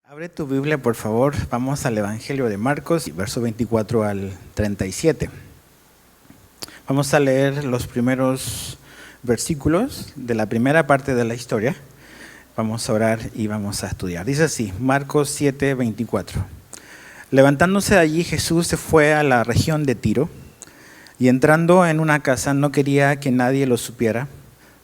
Abre tu Biblia, por favor. Vamos al Evangelio de Marcos, verso 24 al 37. Vamos a leer los primeros versículos de la primera parte de la historia. Vamos a orar y vamos a estudiar. Dice así, Marcos 7, 24. Levantándose de allí, Jesús se fue a la región de Tiro y entrando en una casa no quería que nadie lo supiera,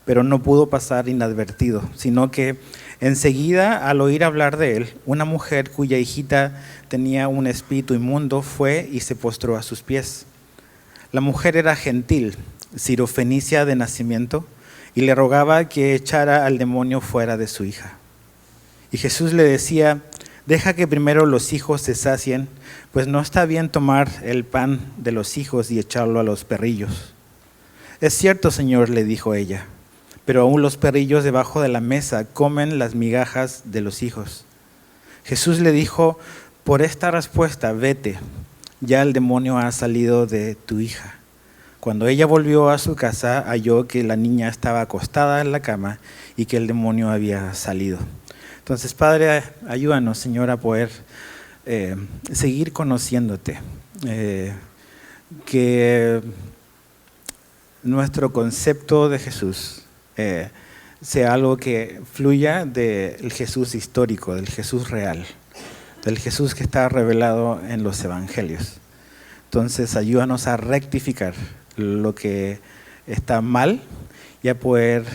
pero no pudo pasar inadvertido, sino que enseguida, al oír hablar de él, una mujer cuya hijita tenía un espíritu inmundo fue y se postró a sus pies. La mujer era gentil, sirofenicia de nacimiento, y le rogaba que echara al demonio fuera de su hija. Y Jesús le decía: deja que primero los hijos se sacien, pues no está bien tomar el pan de los hijos y echarlo a los perrillos. Es cierto, Señor, le dijo ella, pero aún los perrillos debajo de la mesa comen las migajas de los hijos. Jesús le dijo: por esta respuesta, vete, ya el demonio ha salido de tu hija. Cuando ella volvió a su casa, halló que la niña estaba acostada en la cama y que el demonio había salido. Entonces, Padre, ayúdanos, Señor, a poder seguir conociéndote. Que nuestro concepto de Jesús sea algo que fluya del Jesús histórico, del Jesús real, del Jesús que está revelado en los evangelios. Entonces, ayúdanos a rectificar lo que está mal y a poder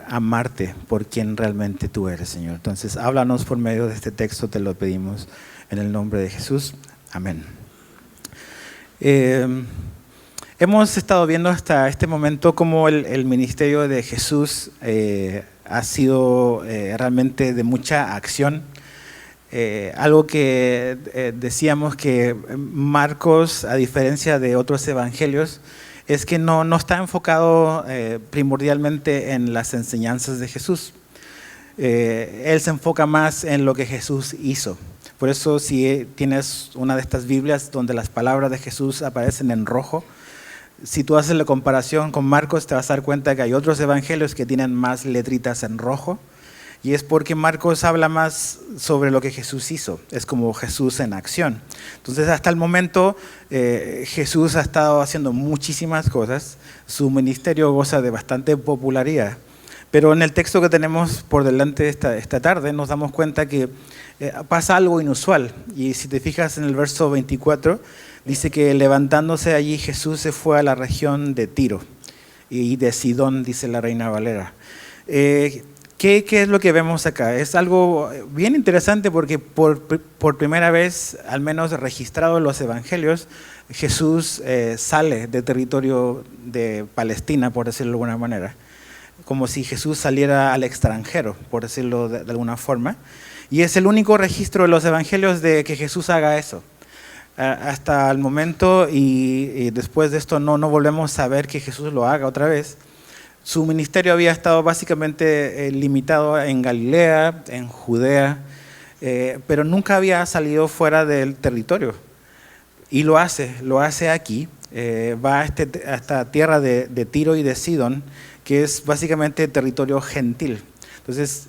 amarte por quien realmente tú eres, Señor. Entonces, háblanos por medio de este texto, te lo pedimos en el nombre de Jesús. Amén. Hemos estado viendo hasta este momento cómo el ministerio de Jesús ha sido realmente de mucha acción. Algo que decíamos que Marcos, a diferencia de otros evangelios, es que no está enfocado primordialmente en las enseñanzas de Jesús. Él se enfoca más en lo que Jesús hizo. Por eso, si tienes una de estas Biblias donde las palabras de Jesús aparecen en rojo, si tú haces la comparación con Marcos, te vas a dar cuenta que hay otros evangelios que tienen más letritas en rojo. Y es porque Marcos habla más sobre lo que Jesús hizo. Es como Jesús en acción. Entonces, hasta el momento, Jesús ha estado haciendo muchísimas cosas. Su ministerio goza de bastante popularidad. Pero en el texto que tenemos por delante esta tarde, nos damos cuenta que pasa algo inusual. Y si te fijas en el verso 24, dice que levantándose allí, Jesús se fue a la región de Tiro y de Sidón, dice la Reina Valera. ¿Qué es lo que vemos acá? Es algo bien interesante porque por primera vez, al menos registrado en los evangelios, Jesús sale del territorio de Palestina, por decirlo de alguna manera, como si Jesús saliera al extranjero, por decirlo de alguna forma. Y es el único registro de los evangelios de que Jesús haga eso. Hasta el momento y después de esto no volvemos a ver que Jesús lo haga otra vez. Su ministerio había estado básicamente limitado en Galilea, en Judea, pero nunca había salido fuera del territorio. Y lo hace aquí, va a esta tierra de Tiro y de Sidón, que es básicamente territorio gentil. Entonces,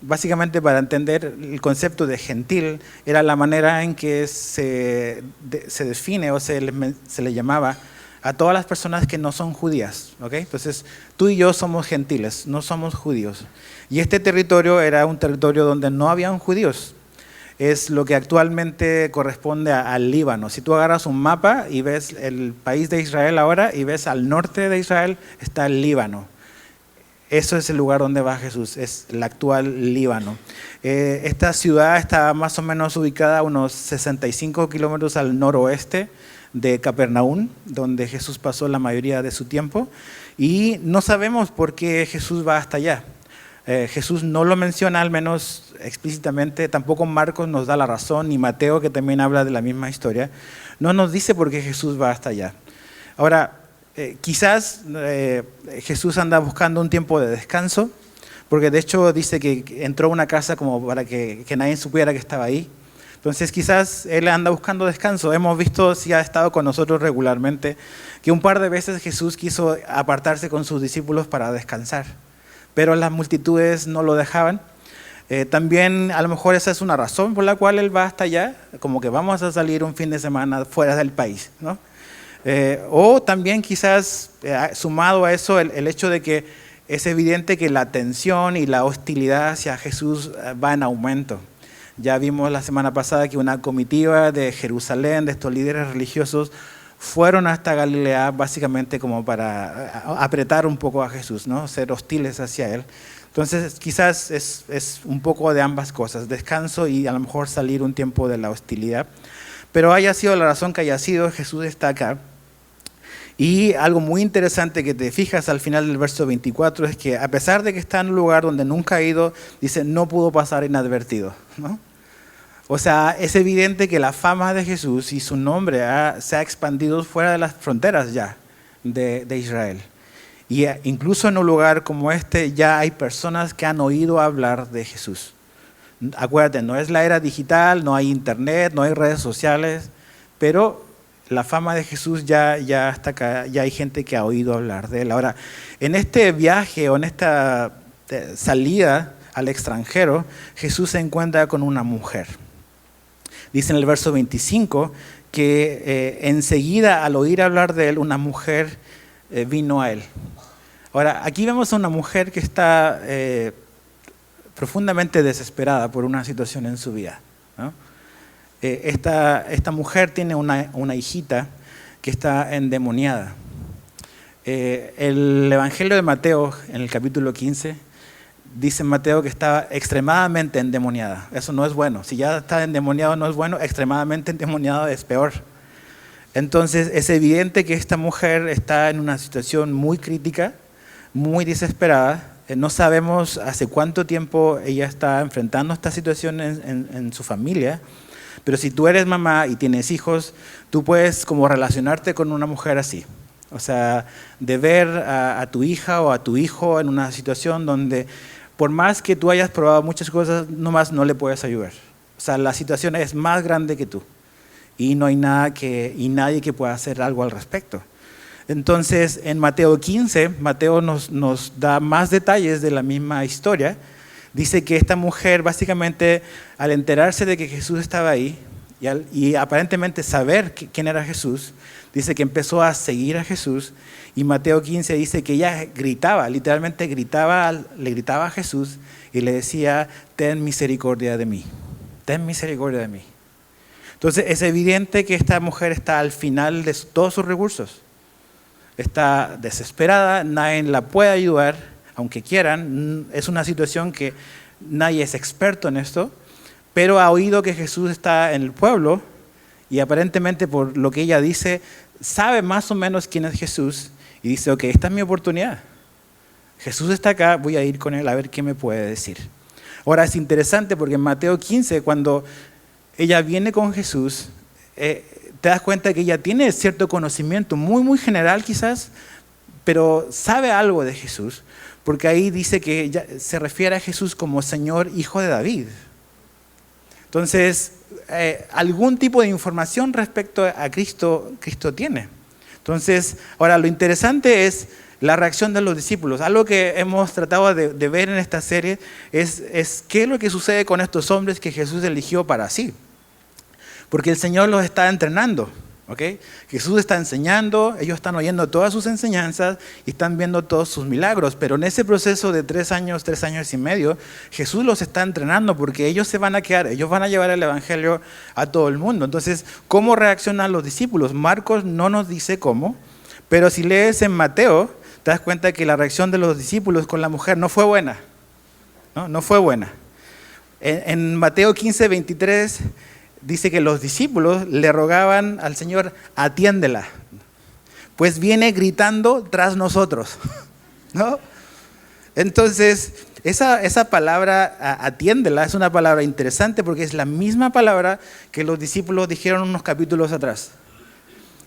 básicamente para entender el concepto de gentil, era la manera en que se define o se le llamaba a todas las personas que no son judías, ¿ok? Entonces, tú y yo somos gentiles, no somos judíos. Y este territorio era un territorio donde no habían judíos. Es lo que actualmente corresponde al Líbano. Si tú agarras un mapa y ves el país de Israel ahora y ves al norte de Israel, está el Líbano. Eso es el lugar donde va Jesús, es el actual Líbano. Esta ciudad está más o menos ubicada a unos 65 kilómetros al noroeste de Capernaum, donde Jesús pasó la mayoría de su tiempo, y no sabemos por qué Jesús va hasta allá. Jesús no lo menciona, al menos explícitamente, tampoco Marcos nos da la razón, ni Mateo, que también habla de la misma historia, no nos dice por qué Jesús va hasta allá. Ahora, quizás Jesús anda buscando un tiempo de descanso, porque de hecho dice que entró a una casa como para que nadie supiera que estaba ahí. Entonces quizás él anda buscando descanso. Hemos visto, si ha estado con nosotros regularmente, que un par de veces Jesús quiso apartarse con sus discípulos para descansar, pero las multitudes no lo dejaban. También a lo mejor esa es una razón por la cual él va hasta allá, como que vamos a salir un fin de semana fuera del país, ¿no? O también quizás sumado a eso el hecho de que es evidente que la tensión y la hostilidad hacia Jesús va en aumento. Ya vimos la semana pasada que una comitiva de Jerusalén, de estos líderes religiosos, fueron hasta Galilea básicamente como para apretar un poco a Jesús, ¿no? Ser hostiles hacia él. Entonces quizás es un poco de ambas cosas, descanso y a lo mejor salir un tiempo de la hostilidad. Pero haya sido la razón que haya sido, Jesús está acá. Y algo muy interesante que te fijas al final del verso 24 es que a pesar de que está en un lugar donde nunca ha ido, dice, no pudo pasar inadvertido, ¿no? O sea, es evidente que la fama de Jesús y su nombre se ha expandido fuera de las fronteras ya de Israel. Y incluso en un lugar como este ya hay personas que han oído hablar de Jesús. Acuérdate, no es la era digital, no hay internet, no hay redes sociales, pero la fama de Jesús ya está acá, ya hay gente que ha oído hablar de él. Ahora, en este viaje o en esta salida al extranjero, Jesús se encuentra con una mujer. Dice en el verso 25 que enseguida al oír hablar de él, una mujer vino a él. Ahora, aquí vemos a una mujer que está profundamente desesperada por una situación en su vida, ¿no? Esta mujer tiene una hijita que está endemoniada. El Evangelio de Mateo, en el capítulo 15, dice Mateo que estaba extremadamente endemoniada. Eso no es bueno. Si ya está endemoniado no es bueno, extremadamente endemoniado es peor. Entonces es evidente que esta mujer está en una situación muy crítica, muy desesperada. No sabemos hace cuánto tiempo ella está enfrentando esta situación en su familia, pero si tú eres mamá y tienes hijos, tú puedes como relacionarte con una mujer así. O sea, de ver a tu hija o a tu hijo en una situación donde por más que tú hayas probado muchas cosas, nomás no le puedes ayudar. O sea, la situación es más grande que tú y no hay nadie que pueda hacer algo al respecto. Entonces, en Mateo 15, Mateo nos da más detalles de la misma historia. Dice que esta mujer, básicamente, al enterarse de que Jesús estaba ahí y aparentemente saber quién era Jesús, dice que empezó a seguir a Jesús. Y Mateo 15 dice que ella gritaba, literalmente le gritaba a Jesús y le decía, ten misericordia de mí, ten misericordia de mí. Entonces es evidente que esta mujer está al final de todos sus recursos. Está desesperada, nadie la puede ayudar, aunque quieran. Es una situación que nadie es experto en esto, pero ha oído que Jesús está en el pueblo y aparentemente por lo que ella dice, sabe más o menos quién es Jesús y dice, ok, esta es mi oportunidad. Jesús está acá, voy a ir con él a ver qué me puede decir. Ahora es interesante porque en Mateo 15, cuando ella viene con Jesús, te das cuenta que ella tiene cierto conocimiento, muy, muy general quizás, pero sabe algo de Jesús, porque ahí dice que ella se refiere a Jesús como Señor, Hijo de David. Entonces, algún tipo de información respecto a Cristo tiene. Entonces, ahora lo interesante es la reacción de los discípulos. Algo que hemos tratado de ver en esta serie es qué es lo que sucede con estos hombres que Jesús eligió para sí. Porque el Señor los está entrenando, ¿ok? Jesús está enseñando, ellos están oyendo todas sus enseñanzas y están viendo todos sus milagros. Pero en ese proceso de 3 años y medio, Jesús los está entrenando porque ellos se van a quedar, ellos van a llevar el Evangelio a todo el mundo. Entonces, ¿cómo reaccionan los discípulos? Marcos no nos dice cómo, pero si lees en Mateo, te das cuenta que la reacción de los discípulos con la mujer no fue buena. No fue buena. En Mateo 15, 23... dice que los discípulos le rogaban al Señor, atiéndela, pues viene gritando tras nosotros, ¿no? Entonces, esa palabra, atiéndela, es una palabra interesante porque es la misma palabra que los discípulos dijeron unos capítulos atrás.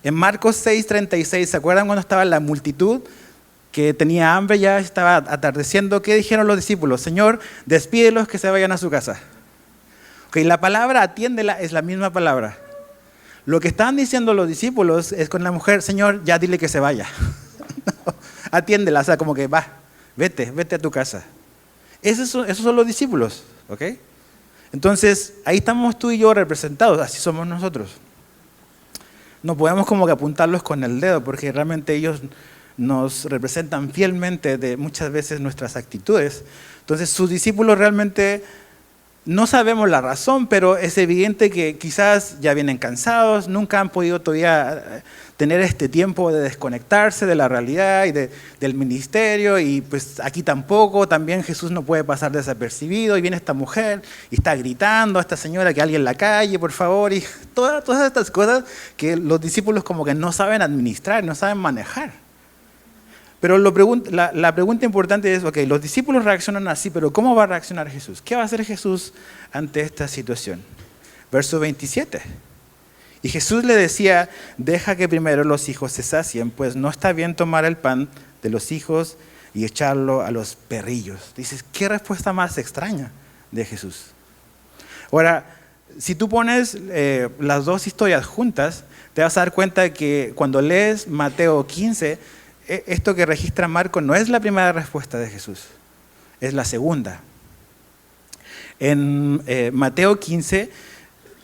En Marcos 6:36, ¿se acuerdan cuando estaba la multitud que tenía hambre, ya estaba atardeciendo? ¿Qué dijeron los discípulos? Señor, despídelos que se vayan a su casa. Okay, la palabra atiéndela es la misma palabra. Lo que están diciendo los discípulos es con la mujer, Señor, ya dile que se vaya. Atiéndela, o sea, como que va, vete a tu casa. Esos son los discípulos, ¿ok? Entonces, ahí estamos tú y yo representados, así somos nosotros. No podemos como que apuntarlos con el dedo, porque realmente ellos nos representan fielmente de muchas veces nuestras actitudes. Entonces, sus discípulos realmente no sabemos la razón, pero es evidente que quizás ya vienen cansados, nunca han podido todavía tener este tiempo de desconectarse de la realidad y del ministerio, y pues aquí tampoco, también Jesús no puede pasar desapercibido, y viene esta mujer y está gritando a esta señora que alguien la calle, por favor, y todas estas cosas que los discípulos como que no saben administrar, no saben manejar. Pero la pregunta importante es, ok, los discípulos reaccionan así, pero ¿cómo va a reaccionar Jesús? ¿Qué va a hacer Jesús ante esta situación? Verso 27. Y Jesús le decía, deja que primero los hijos se sacien, pues no está bien tomar el pan de los hijos y echarlo a los perrillos. Dices, ¿qué respuesta más extraña de Jesús? Ahora, si tú pones las dos historias juntas, te vas a dar cuenta de que cuando lees Mateo 15, esto que registra Marco no es la primera respuesta de Jesús, es la segunda. En Mateo 15,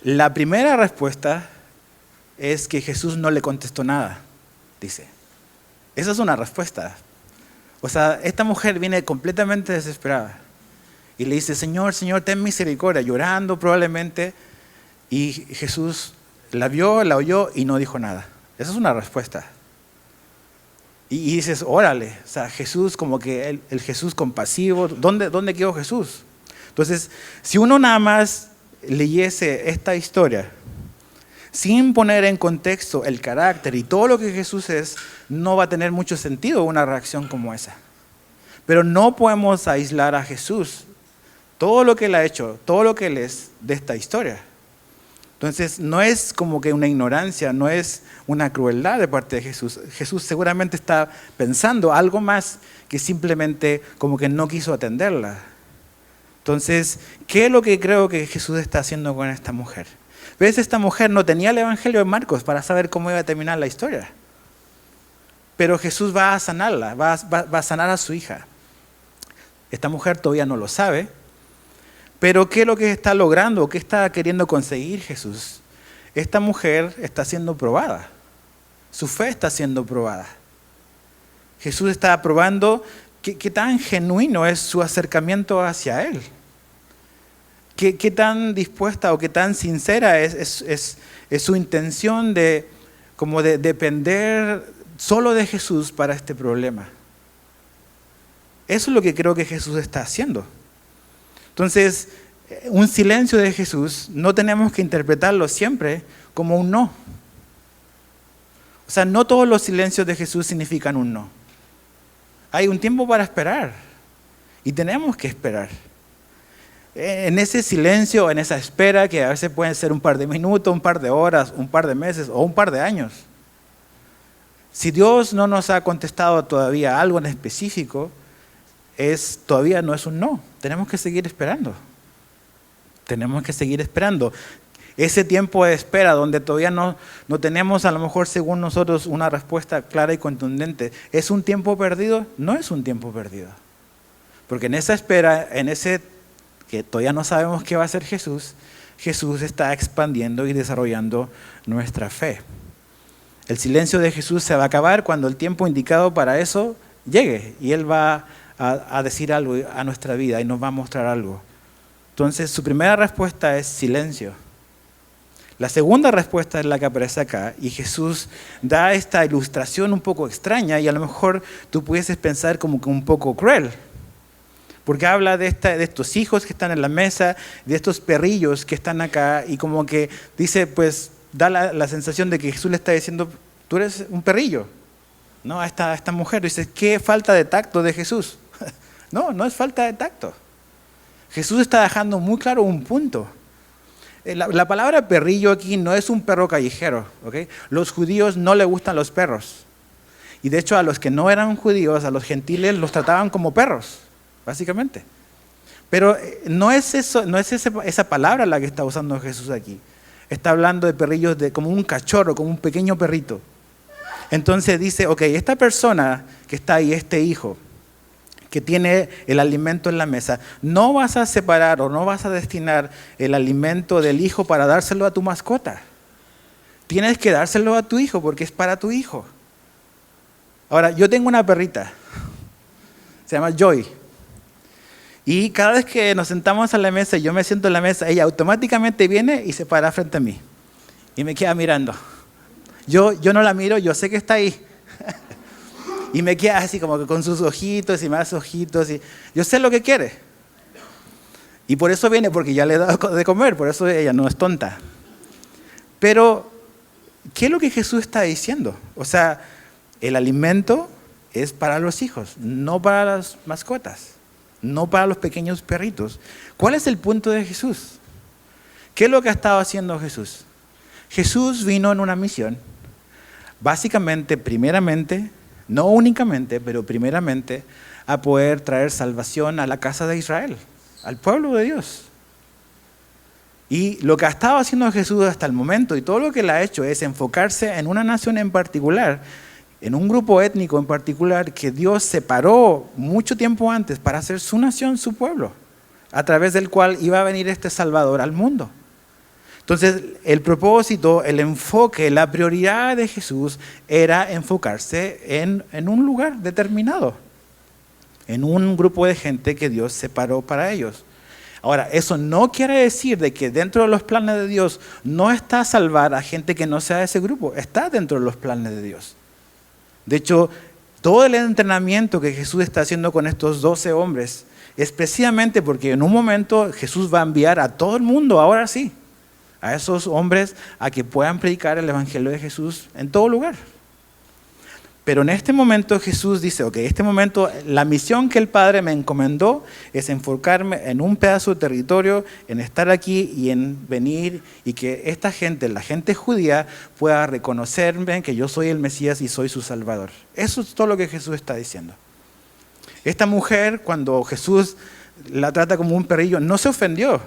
la primera respuesta es que Jesús no le contestó nada, dice. Esa es una respuesta. O sea, esta mujer viene completamente desesperada y le dice, Señor, Señor, ten misericordia, llorando probablemente, y Jesús la vio, la oyó y no dijo nada. Esa es una respuesta. Y dices, órale, o sea, Jesús como que el Jesús compasivo, ¿dónde quedó Jesús? Entonces, si uno nada más leyese esta historia, sin poner en contexto el carácter y todo lo que Jesús es, no va a tener mucho sentido una reacción como esa. Pero no podemos aislar a Jesús, todo lo que Él ha hecho, todo lo que Él es de esta historia. Entonces, no es como que una ignorancia, no es una crueldad de parte de Jesús. Jesús seguramente está pensando algo más que simplemente como que no quiso atenderla. Entonces, ¿qué es lo que creo que Jesús está haciendo con esta mujer? ¿Ves? Esta mujer no tenía el Evangelio de Marcos para saber cómo iba a terminar la historia. Pero Jesús va a sanarla, va a sanar a su hija. Esta mujer todavía no lo sabe. Pero ¿qué es lo que está logrando? ¿Qué está queriendo conseguir Jesús? Esta mujer está siendo probada. Su fe está siendo probada. Jesús está probando qué tan genuino es su acercamiento hacia Él. Qué tan dispuesta o qué tan sincera es su intención de depender solo de Jesús para este problema. Eso es lo que creo que Jesús está haciendo. Entonces, un silencio de Jesús no tenemos que interpretarlo siempre como un no. O sea, no todos los silencios de Jesús significan un no. Hay un tiempo para esperar y tenemos que esperar. En ese silencio, en esa espera, que a veces pueden ser un par de minutos, un par de horas, un par de meses o un par de años. Si Dios no nos ha contestado todavía algo en específico, todavía no es un no. Tenemos que seguir esperando. Tenemos que seguir esperando. Ese tiempo de espera donde todavía no tenemos a lo mejor según nosotros una respuesta clara y contundente, ¿es un tiempo perdido? No es un tiempo perdido. Porque en esa espera, en ese que todavía no sabemos qué va a hacer Jesús, Jesús está expandiendo y desarrollando nuestra fe. El silencio de Jesús se va a acabar cuando el tiempo indicado para eso llegue y Él va a decir algo a nuestra vida y nos va a mostrar algo. Entonces, su primera respuesta es silencio. La segunda respuesta es la que aparece acá y Jesús da esta ilustración un poco extraña y a lo mejor tú pudieses pensar como que un poco cruel. Porque habla de estos hijos que están en la mesa, de estos perrillos que están acá y como que dice, pues da la sensación de que Jesús le está diciendo, tú eres un perrillo, ¿no? A esta mujer. Dice, qué falta de tacto de Jesús. No es falta de tacto. Jesús está dejando muy claro un punto. La palabra perrillo aquí no es un perro callejero, ¿okay? Los judíos no les gustan los perros. Y de hecho a los que no eran judíos, a los gentiles, los trataban como perros, básicamente. Pero no es esa palabra la que está usando Jesús aquí. Está hablando de perrillos como un cachorro, como un pequeño perrito. Entonces dice, ok, esta persona que está ahí, este hijo, que tiene el alimento en la mesa. No vas a separar o no vas a destinar el alimento del hijo para dárselo a tu mascota. Tienes que dárselo a tu hijo porque es para tu hijo. Ahora, yo tengo una perrita, se llama Joy. Y cada vez que nos sentamos a la mesa y yo me siento en la mesa, ella automáticamente viene y se para frente a mí. Y me queda mirando. Yo no la miro, yo sé que está ahí. Y me queda así como que con sus ojitos y más ojitos. Y yo sé lo que quiere. Y por eso viene, porque ya le he dado de comer, por eso ella no es tonta. Pero, ¿qué es lo que Jesús está diciendo? O sea, el alimento es para los hijos, no para las mascotas, no para los pequeños perritos. ¿Cuál es el punto de Jesús? ¿Qué es lo que ha estado haciendo Jesús? Jesús vino en una misión, básicamente, primeramente, no únicamente, pero primeramente, a poder traer salvación a la casa de Israel, al pueblo de Dios. Y lo que ha estado haciendo Jesús hasta el momento y todo lo que él ha hecho es enfocarse en una nación en particular, en un grupo étnico en particular que Dios separó mucho tiempo antes para hacer su nación, su pueblo, a través del cual iba a venir este Salvador al mundo. Entonces, el propósito, el enfoque, la prioridad de Jesús era enfocarse en un lugar determinado, en un grupo de gente que Dios separó para ellos. Ahora, eso no quiere decir de que dentro de los planes de Dios no está salvar a gente que no sea de ese grupo, está dentro de los planes de Dios. De hecho, todo el entrenamiento que Jesús está haciendo con estos 12 hombres es precisamente porque en un momento Jesús va a enviar a todo el mundo, ahora sí, a esos hombres a que puedan predicar el evangelio de Jesús en todo lugar. Pero en este momento Jesús dice, ok, en este momento la misión que el Padre me encomendó es enfocarme en un pedazo de territorio, en estar aquí y en venir y que esta gente, la gente judía, pueda reconocerme que yo soy el Mesías y soy su Salvador. Eso es todo lo que Jesús está diciendo. Esta mujer, cuando Jesús la trata como un perrillo, no se ofendió.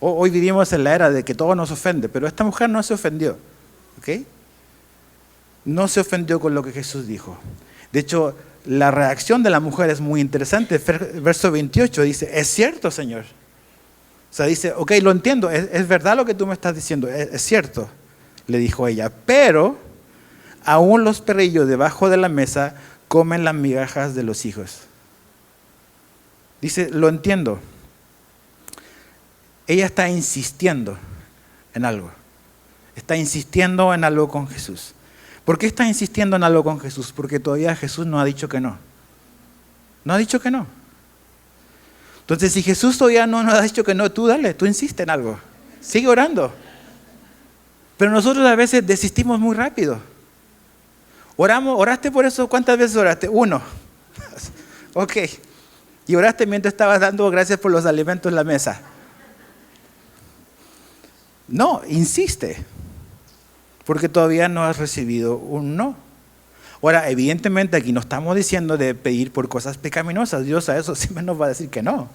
Hoy vivimos en la era de que todo nos ofende, pero esta mujer no se ofendió. ¿Ok? No se ofendió con lo que Jesús dijo. De hecho, la reacción de la mujer es muy interesante. Verso 28 dice, es cierto, Señor. O sea, dice, ok, lo entiendo, es verdad lo que tú me estás diciendo, es cierto, le dijo ella. Pero aún los perrillos debajo de la mesa comen las migajas de los hijos. Dice, lo entiendo. Ella está insistiendo en algo. Está insistiendo en algo con Jesús. ¿Por qué está insistiendo en algo con Jesús? Porque todavía Jesús no ha dicho que no. No ha dicho que no. Entonces, si Jesús todavía no nos ha dicho que no, tú dale, tú insiste en algo. Sigue orando. Pero nosotros a veces desistimos muy rápido. ¿Oraste por eso? ¿Cuántas veces oraste? 1. Ok. Y oraste mientras estabas dando gracias por los alimentos en la mesa. No, insiste, porque todavía no has recibido un no. Ahora, evidentemente aquí no estamos diciendo de pedir por cosas pecaminosas, Dios a eso siempre nos va a decir que no.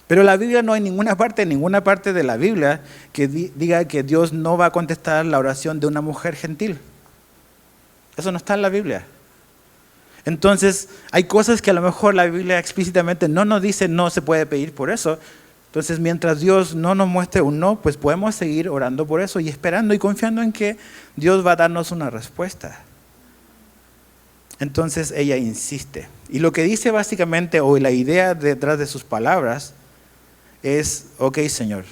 Pero en la Biblia no hay ninguna parte de la Biblia que diga que Dios no va a contestar la oración de una mujer gentil. Eso no está en la Biblia. Entonces, hay cosas que a lo mejor la Biblia explícitamente no nos dice no se puede pedir por eso. Entonces, mientras Dios no nos muestre un no, pues podemos seguir orando por eso y esperando y confiando en que Dios va a darnos una respuesta. Entonces, ella insiste. Y lo que dice básicamente, o la idea detrás de sus palabras, es, ok, Señor,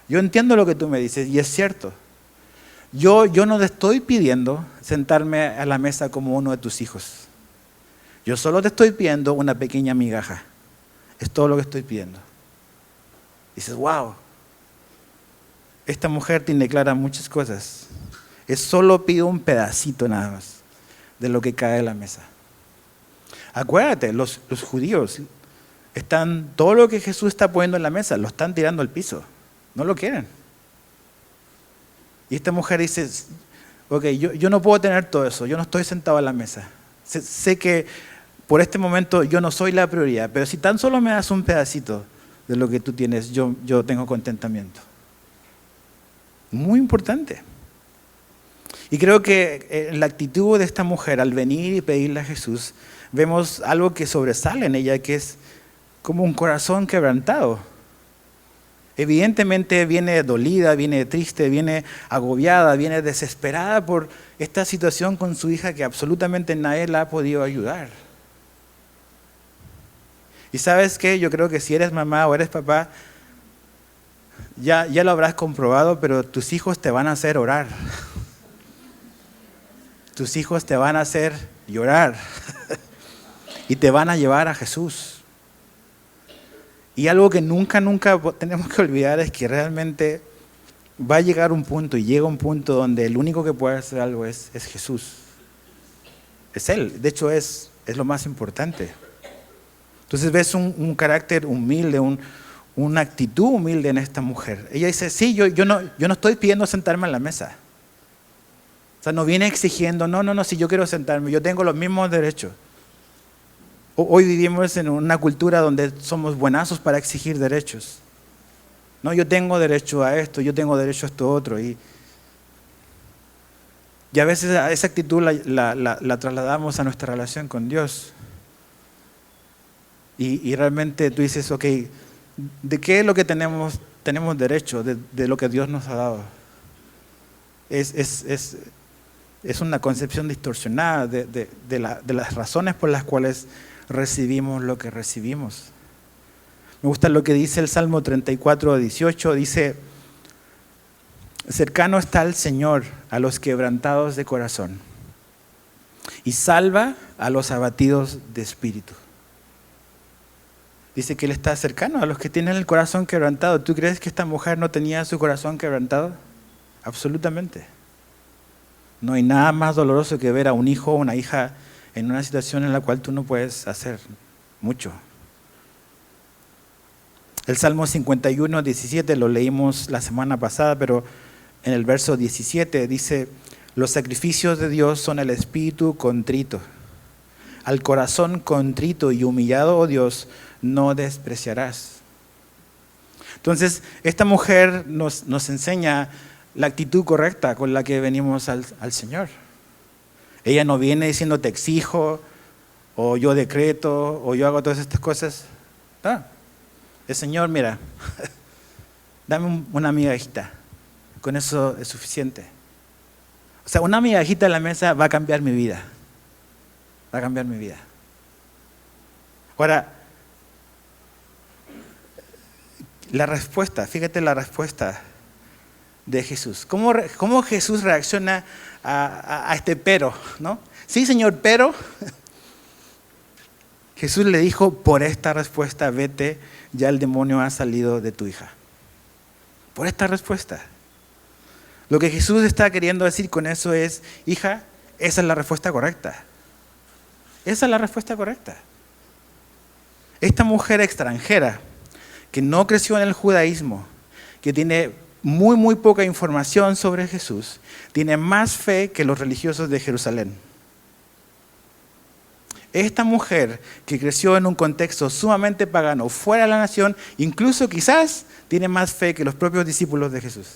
yo entiendo lo que tú me dices y es cierto. Yo no te estoy pidiendo sentarme a la mesa como uno de tus hijos. Yo solo te estoy pidiendo una pequeña migaja. Es todo lo que estoy pidiendo. Dices, wow, esta mujer tiene claras muchas cosas. Es solo pido un pedacito nada más de lo que cae de la mesa. Acuérdate, los judíos todo lo que Jesús está poniendo en la mesa, lo están tirando al piso. No lo quieren. Y esta mujer dice, ok, yo no puedo tener todo eso, yo no estoy sentado a la mesa. Sé que por este momento yo no soy la prioridad, pero si tan solo me das un pedacito de lo que tú tienes, yo tengo contentamiento. Muy importante. Y creo que la actitud de esta mujer al venir y pedirle a Jesús vemos algo que sobresale en ella, que es como un corazón quebrantado. Evidentemente viene dolida, viene triste, viene agobiada, viene desesperada por esta situación con su hija que absolutamente nadie la ha podido ayudar. Y ¿sabes qué? Yo creo que si eres mamá o eres papá, ya lo habrás comprobado, pero tus hijos te van a hacer orar. Tus hijos te van a hacer llorar y te van a llevar a Jesús. Y algo que nunca tenemos que olvidar es que realmente va a llegar un punto y llega un punto donde el único que puede hacer algo es Jesús. Es Él, de hecho es lo más importante. Entonces ves un carácter humilde, una actitud humilde en esta mujer. Ella dice, sí, yo no estoy pidiendo sentarme en la mesa. O sea, no viene exigiendo, no, si yo quiero sentarme, yo tengo los mismos derechos. Hoy vivimos en una cultura donde somos buenazos para exigir derechos. No, yo tengo derecho a esto, yo tengo derecho a esto otro. Y a veces esa actitud la trasladamos a nuestra relación con Dios. Y realmente tú dices, ok, ¿de qué es lo que tenemos derecho? De lo que Dios nos ha dado. Es una concepción distorsionada de las razones por las cuales recibimos lo que recibimos. Me gusta lo que dice el Salmo 34:18, dice, cercano está el Señor a los quebrantados de corazón y salva a los abatidos de espíritu. Dice que Él está cercano a los que tienen el corazón quebrantado. ¿Tú crees que esta mujer no tenía su corazón quebrantado? Absolutamente. No hay nada más doloroso que ver a un hijo o una hija en una situación en la cual tú no puedes hacer mucho. El Salmo 51:17 lo leímos la semana pasada, pero en el verso 17 dice, los sacrificios de Dios son el espíritu contrito. Al corazón contrito y humillado, oh Dios, no despreciarás. Entonces, esta mujer nos enseña la actitud correcta con la que venimos al Señor. Ella no viene diciendo te exijo, o yo decreto, o yo hago todas estas cosas. No. El Señor, mira, dame una migajita, con eso es suficiente. O sea, una migajita en la mesa va a cambiar mi vida. Va a cambiar mi vida. Ahora, la respuesta, fíjate la respuesta de Jesús. ¿Cómo Jesús reacciona a este pero? ¿No? Sí, Señor, pero Jesús le dijo, por esta respuesta vete, ya el demonio ha salido de tu hija. Por esta respuesta. Lo que Jesús está queriendo decir con eso es, hija, esa es la respuesta correcta. Esa es la respuesta correcta. Esta mujer extranjera, que no creció en el judaísmo, que tiene muy poca información sobre Jesús, tiene más fe que los religiosos de Jerusalén. Esta mujer que creció en un contexto sumamente pagano, fuera de la nación, incluso quizás tiene más fe que los propios discípulos de Jesús.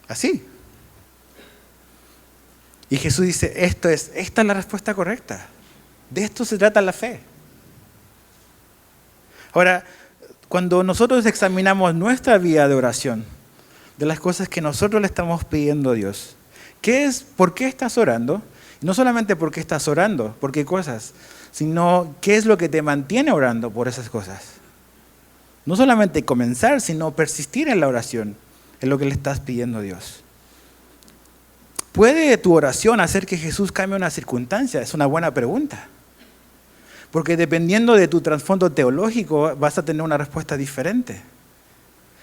Así. Y Jesús dice, esta es la respuesta correcta. De esto se trata la fe. Ahora, cuando nosotros examinamos nuestra vida de oración, de las cosas que nosotros le estamos pidiendo a Dios, ¿por qué estás orando? No solamente por qué estás orando, por qué cosas, sino qué es lo que te mantiene orando por esas cosas. No solamente comenzar, sino persistir en la oración, en lo que le estás pidiendo a Dios. ¿Puede tu oración hacer que Jesús cambie una circunstancia? Es una buena pregunta. Porque dependiendo de tu trasfondo teológico, vas a tener una respuesta diferente.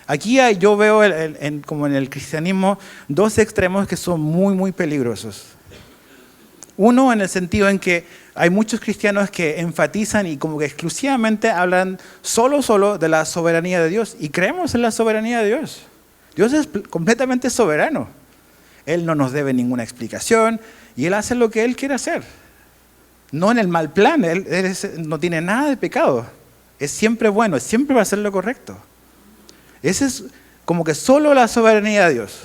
Aquí yo veo, como en el cristianismo, dos extremos que son muy peligrosos. Uno en el sentido en que hay muchos cristianos que enfatizan y como que exclusivamente hablan solo de la soberanía de Dios. Y creemos en la soberanía de Dios. Dios es completamente soberano. Él no nos debe ninguna explicación y Él hace lo que Él quiere hacer. No en el mal plan, él no tiene nada de pecado. Es siempre bueno, siempre va a hacer lo correcto. Ese es como que solo la soberanía de Dios.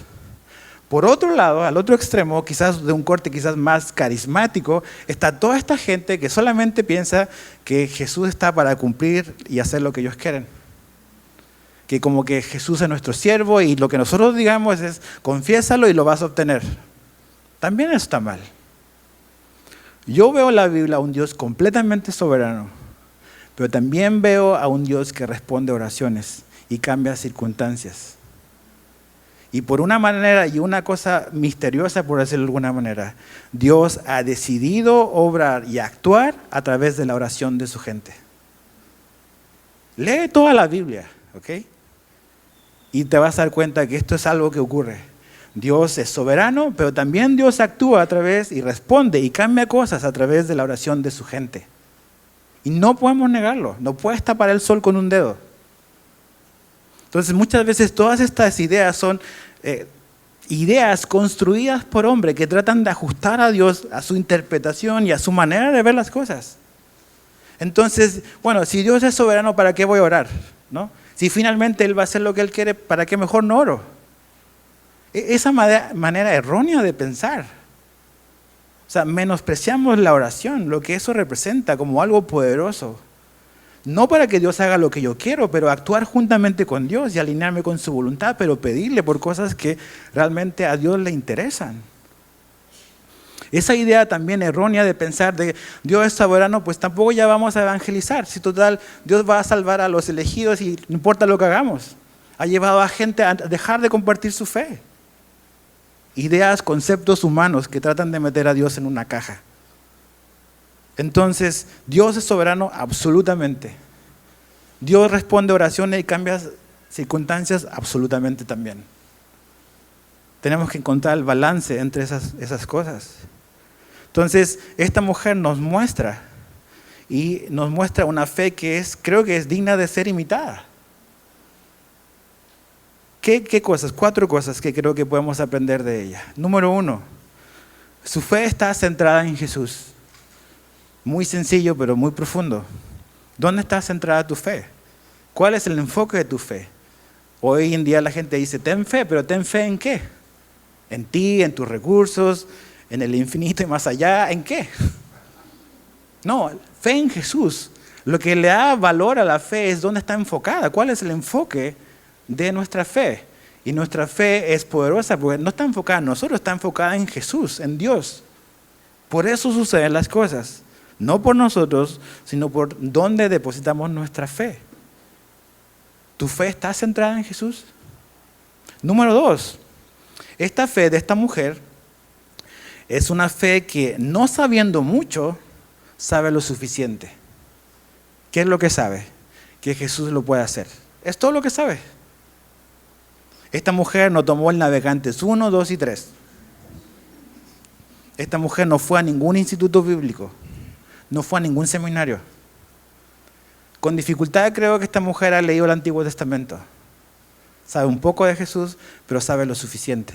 Por otro lado, al otro extremo, quizás de un corte quizás más carismático, está toda esta gente que solamente piensa que Jesús está para cumplir y hacer lo que ellos quieren. Que como que Jesús es nuestro siervo y lo que nosotros digamos es confiésalo y lo vas a obtener. También está mal. Yo veo en la Biblia a un Dios completamente soberano, pero también veo a un Dios que responde a oraciones y cambia circunstancias. Y por una manera y una cosa misteriosa, por decirlo de alguna manera, Dios ha decidido obrar y actuar a través de la oración de su gente. Lee toda la Biblia, ¿ok? Y te vas a dar cuenta que esto es algo que ocurre. Dios es soberano, pero también Dios actúa a través y responde y cambia cosas a través de la oración de su gente. Y no podemos negarlo, no puedes tapar el sol con un dedo. Entonces muchas veces todas estas ideas son ideas construidas por hombres que tratan de ajustar a Dios a su interpretación y a su manera de ver las cosas. Entonces, bueno, si Dios es soberano, ¿para qué voy a orar? ¿No? Si finalmente Él va a hacer lo que Él quiere, ¿para qué mejor no oro? Esa manera errónea de pensar. O sea, menospreciamos la oración, lo que eso representa como algo poderoso. No para que Dios haga lo que yo quiero, pero actuar juntamente con Dios y alinearme con su voluntad, pero pedirle por cosas que realmente a Dios le interesan. Esa idea también errónea de pensar de Dios es soberano, pues tampoco ya vamos a evangelizar. Si total, Dios va a salvar a los elegidos y no importa lo que hagamos. Ha llevado a gente a dejar de compartir su fe. Ideas, conceptos humanos que tratan de meter a Dios en una caja. Entonces, Dios es soberano absolutamente. Dios responde a oraciones y cambia circunstancias absolutamente también. Tenemos que encontrar el balance entre esas cosas. Entonces, esta mujer nos muestra una fe que creo que es digna de ser imitada. ¿Qué cosas? 4 cosas que creo que podemos aprender de ella. Número 1, su fe está centrada en Jesús. Muy sencillo, pero muy profundo. ¿Dónde está centrada tu fe? ¿Cuál es el enfoque de tu fe? Hoy en día la gente dice, ten fe, pero ¿ten fe en qué? En ti, en tus recursos, en el infinito y más allá, ¿en qué? No, fe en Jesús. Lo que le da valor a la fe es dónde está enfocada. ¿Cuál es el enfoque de nuestra fe? Y nuestra fe es poderosa porque no está enfocada en nosotros, está enfocada en Jesús, en Dios. Por eso suceden las cosas. No por nosotros, sino por dónde depositamos nuestra fe. ¿Tu fe está centrada en Jesús? Número 2, esta fe de esta mujer es una fe que no sabiendo mucho, sabe lo suficiente. ¿Qué es lo que sabe? Que Jesús lo puede hacer. Es todo lo que sabe. Esta mujer no tomó el Navegantes 1, 2 y 3. Esta mujer no fue a ningún instituto bíblico. No fue a ningún seminario. Con dificultad creo que esta mujer ha leído el Antiguo Testamento. Sabe un poco de Jesús, pero sabe lo suficiente.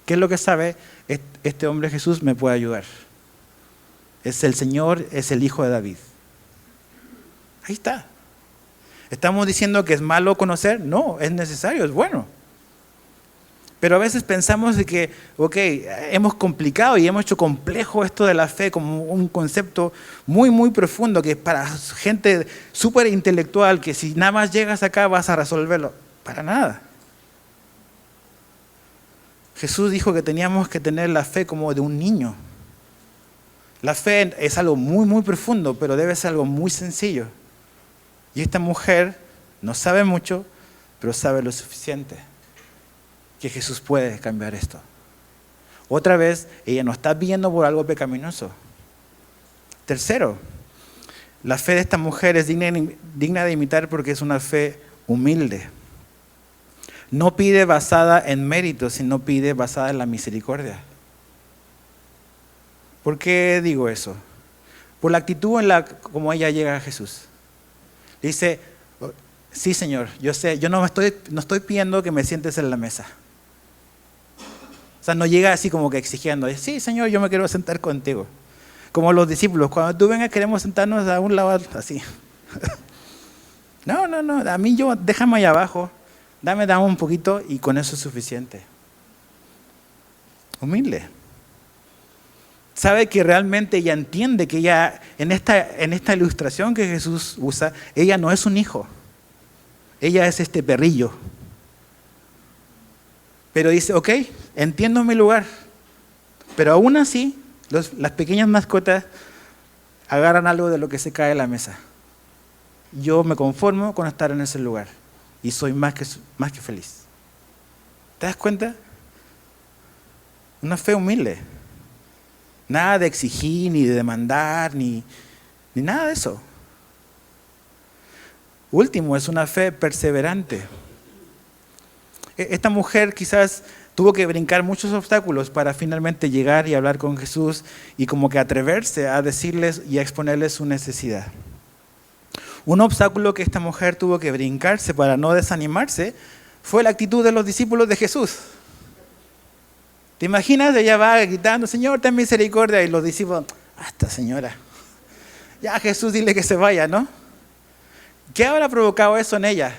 ¿Qué es lo que sabe? Este hombre Jesús me puede ayudar. Es el Señor, es el Hijo de David. Ahí está. ¿Estamos diciendo que es malo conocer? No, es necesario, es bueno. Pero a veces pensamos de que, hemos complicado y hemos hecho complejo esto de la fe como un concepto muy, muy profundo, que es para gente súper intelectual, que si nada más llegas acá vas a resolverlo. Para nada. Jesús dijo que teníamos que tener la fe como de un niño. La fe es algo muy, muy profundo, pero debe ser algo muy sencillo. Y esta mujer no sabe mucho, pero sabe lo suficiente. Que Jesús puede cambiar esto. Otra vez, ella no está viendo por algo pecaminoso. Tercero, la fe de esta mujer es digna de imitar porque es una fe humilde. No pide basada en méritos, sino pide basada en la misericordia. ¿Por qué digo eso? Por la actitud como ella llega a Jesús. Dice, sí Señor, yo sé, yo no estoy pidiendo que me sientes en la mesa. O sea, no llega así como que exigiendo, sí Señor, yo me quiero sentar contigo. Como los discípulos, cuando tú vengas queremos sentarnos a un lado así. No, a mí déjame ahí abajo, dame un poquito y con eso es suficiente. humilde. Sabe que realmente ella entiende que ella, en esta ilustración que Jesús usa, ella no es un hijo. Ella es este perrillo. Pero dice, ok, entiendo mi lugar. Pero aún así, las pequeñas mascotas agarran algo de lo que se cae de la mesa. Yo me conformo con estar en ese lugar. Y soy más que feliz. ¿Te das cuenta? Una fe humilde. Nada de exigir, ni de demandar, ni nada de eso. Último, es una fe perseverante. Esta mujer quizás tuvo que brincar muchos obstáculos para finalmente llegar y hablar con Jesús y como que atreverse a decirles y a exponerles su necesidad. Un obstáculo que esta mujer tuvo que brincarse para no desanimarse fue la actitud de los discípulos de Jesús. ¿Te imaginas? Ella va gritando, Señor, ten misericordia, y los discípulos, esta señora, ya Jesús dile que se vaya, ¿no? ¿Qué habrá provocado eso en ella?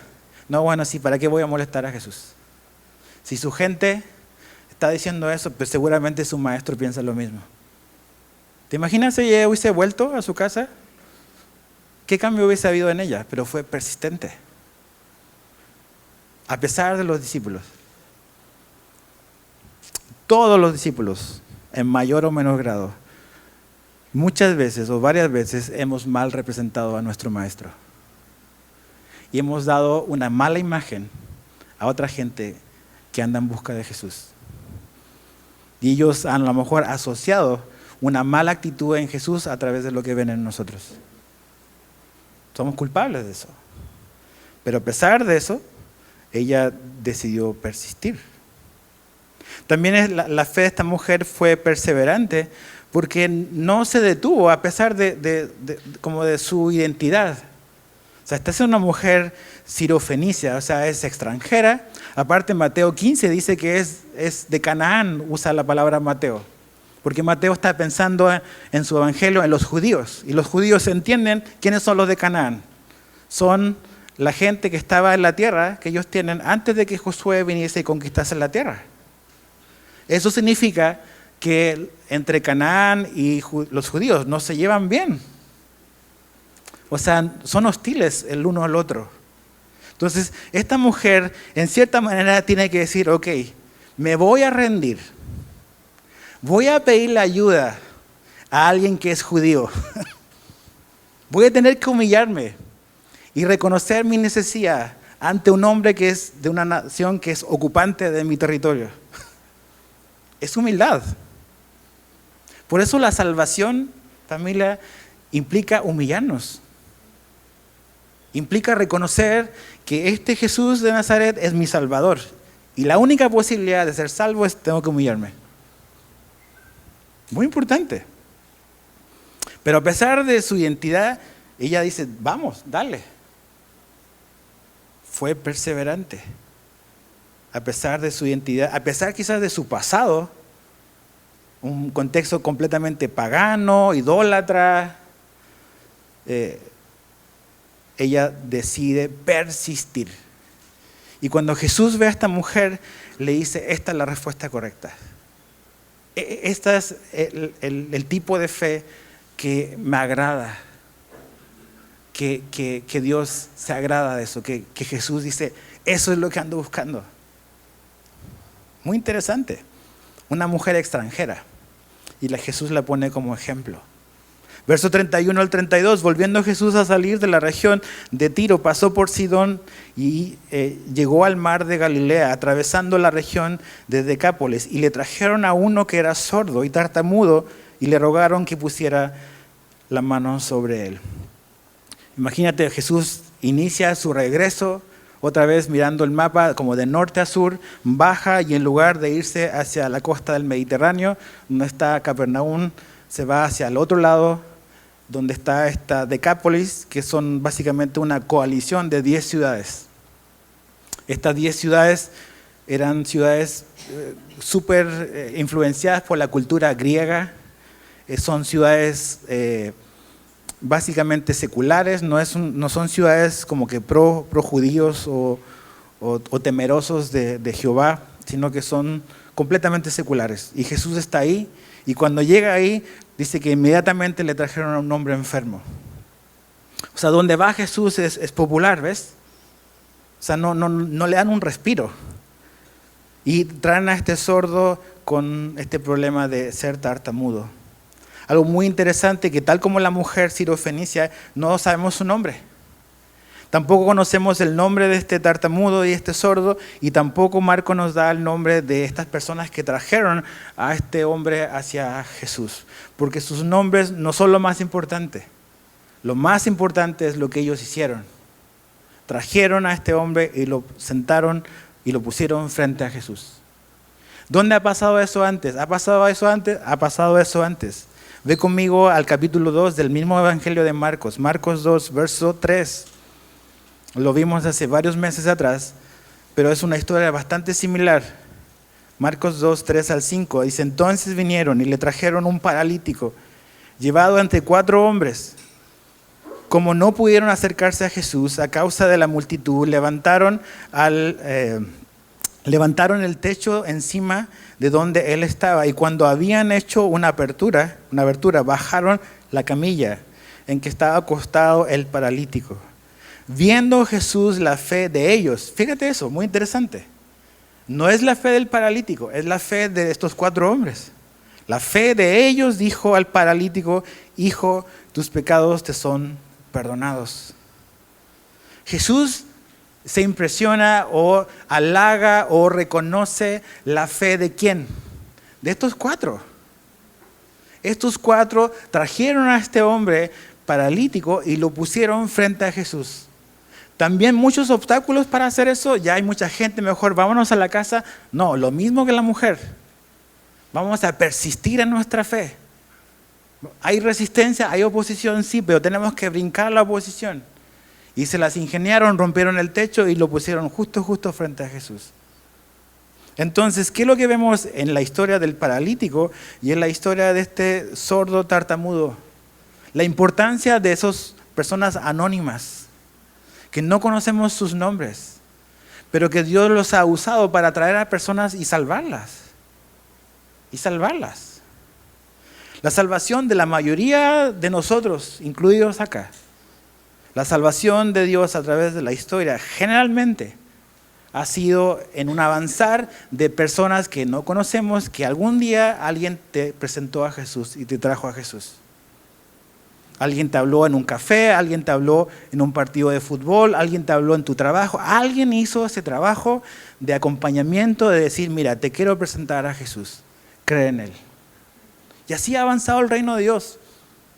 No, bueno, sí, ¿para qué voy a molestar a Jesús? Si su gente está diciendo eso, pues seguramente su maestro piensa lo mismo. ¿Te imaginas si ella hubiese vuelto a su casa? ¿Qué cambio hubiese habido en ella? Pero fue persistente. A pesar de los discípulos. Todos los discípulos, en mayor o menor grado, muchas veces o varias veces hemos mal representado a nuestro maestro. Y hemos dado una mala imagen a otra gente que anda en busca de Jesús. Y ellos han a lo mejor asociado una mala actitud en Jesús a través de lo que ven en nosotros. Somos culpables de eso. Pero a pesar de eso, ella decidió persistir. También la fe de esta mujer fue perseverante porque no se detuvo a pesar como de su identidad. O sea, esta es una mujer sirofenicia, o sea, es extranjera. Aparte, Mateo 15 dice que es de Canaán, usa la palabra Mateo. Porque Mateo está pensando en su evangelio en los judíos. Y los judíos entienden quiénes son los de Canaán. Son la gente que estaba en la tierra que ellos tienen antes de que Josué viniese y conquistase la tierra. Eso significa que entre Canaán y los judíos no se llevan bien. O sea, son hostiles el uno al otro. Entonces, esta mujer en cierta manera tiene que decir, ok, me voy a rendir. Voy a pedirle ayuda a alguien que es judío. Voy a tener que humillarme y reconocer mi necesidad ante un hombre que es de una nación que es ocupante de mi territorio. Es humildad. Por eso la salvación, familia, implica humillarnos. Implica reconocer que este Jesús de Nazaret es mi Salvador. Y la única posibilidad de ser salvo es tengo que humillarme. Muy importante. Pero a pesar de su identidad, ella dice, vamos, dale. Fue perseverante. A pesar de su identidad, a pesar quizás de su pasado, un contexto completamente pagano, idólatra, ella decide persistir. Y cuando Jesús ve a esta mujer, le dice, esta es la respuesta correcta. Este es el tipo de fe que me agrada, que Dios se agrada de eso, que Jesús dice, eso es lo que ando buscando. Muy interesante. Una mujer extranjera. Y Jesús la pone como ejemplo. Verso 31 al 32, volviendo Jesús a salir de la región de Tiro, pasó por Sidón y llegó al mar de Galilea, atravesando la región de Decápolis, y le trajeron a uno que era sordo y tartamudo y le rogaron que pusiera la mano sobre él. Imagínate, Jesús inicia su regreso, otra vez mirando el mapa como de norte a sur, baja y en lugar de irse hacia la costa del Mediterráneo, donde está Capernaum, se va hacia el otro lado, donde está esta Decápolis, que son básicamente una coalición de 10 ciudades. Estas 10 ciudades eran ciudades súper influenciadas por la cultura griega, son ciudades básicamente seculares, no son ciudades como que pro judíos o temerosos de Jehová, sino que son completamente seculares. Y Jesús está ahí, y cuando llega ahí, dice que inmediatamente le trajeron a un hombre enfermo. O sea, donde va Jesús es popular, ¿ves? O sea, no le dan un respiro. Y traen a este sordo con este problema de ser tartamudo. Algo muy interesante, que tal como la mujer sirofenicia, no sabemos su nombre. Tampoco conocemos el nombre de este tartamudo y este sordo, y tampoco Marcos nos da el nombre de estas personas que trajeron a este hombre hacia Jesús, porque sus nombres no son lo más importante. Lo más importante es lo que ellos hicieron. Trajeron a este hombre y lo sentaron y lo pusieron frente a Jesús. ¿Dónde ha pasado eso antes? ¿Ha pasado eso antes? Ha pasado eso antes. Ve conmigo al capítulo 2 del mismo Evangelio de Marcos. Marcos 2, verso 3. Lo vimos hace varios meses atrás, pero es una historia bastante similar. Marcos 2, 3 al 5. Dice, entonces vinieron y le trajeron un paralítico, llevado ante 4 hombres. Como no pudieron acercarse a Jesús a causa de la multitud, levantaron el techo encima de donde él estaba, y cuando habían hecho una abertura, bajaron la camilla en que estaba acostado el paralítico. Viendo Jesús la fe de ellos, fíjate eso, muy interesante. No es la fe del paralítico, es la fe de estos 4 hombres. La fe de ellos dijo al paralítico, hijo, tus pecados te son perdonados. Jesús se impresiona o halaga o reconoce la fe de ¿quién? De estos 4. Estos 4 trajeron a este hombre paralítico y lo pusieron frente a Jesús. También muchos obstáculos para hacer eso. Ya hay mucha gente, mejor vámonos a la casa. No, lo mismo que la mujer. Vamos a persistir en nuestra fe. Hay resistencia, hay oposición, sí, pero tenemos que brincar la oposición. Y se las ingeniaron, rompieron el techo y lo pusieron justo frente a Jesús. Entonces, ¿qué es lo que vemos en la historia del paralítico y en la historia de este sordo tartamudo? La importancia de esas personas anónimas, que no conocemos sus nombres, pero que Dios los ha usado para traer a personas y salvarlas. La salvación de la mayoría de nosotros, incluidos acá, la salvación de Dios a través de la historia, generalmente ha sido en un avanzar de personas que no conocemos, que algún día alguien te presentó a Jesús y te trajo a Jesús. Alguien te habló en un café, alguien te habló en un partido de fútbol, alguien te habló en tu trabajo. Alguien hizo ese trabajo de acompañamiento, de decir, mira, te quiero presentar a Jesús, cree en Él. Y así ha avanzado el reino de Dios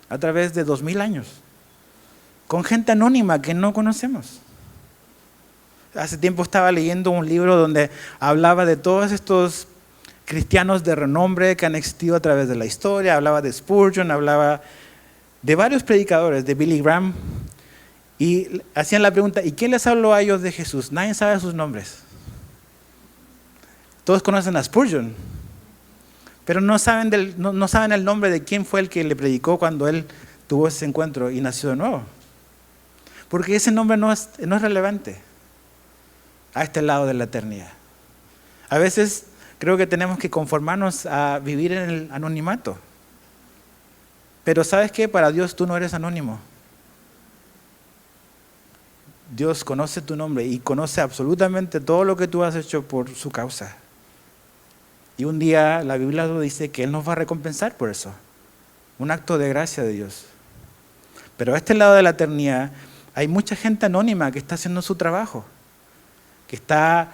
a través de 2000 años, con gente anónima que no conocemos. Hace tiempo estaba leyendo un libro donde hablaba de todos estos cristianos de renombre que han existido a través de la historia. Hablaba de Spurgeon, hablaba de varios predicadores, de Billy Graham, y hacían la pregunta, ¿y quién les habló a ellos de Jesús? Nadie sabe sus nombres. Todos conocen a Spurgeon, pero no saben el nombre de quién fue el que le predicó cuando él tuvo ese encuentro y nació de nuevo. Porque ese nombre no es relevante a este lado de la eternidad. A veces creo que tenemos que conformarnos a vivir en el anonimato. Pero ¿sabes qué? Para Dios tú no eres anónimo. Dios conoce tu nombre y conoce absolutamente todo lo que tú has hecho por su causa. Y un día la Biblia nos dice que Él nos va a recompensar por eso. Un acto de gracia de Dios. Pero a este lado de la eternidad hay mucha gente anónima que está haciendo su trabajo, que está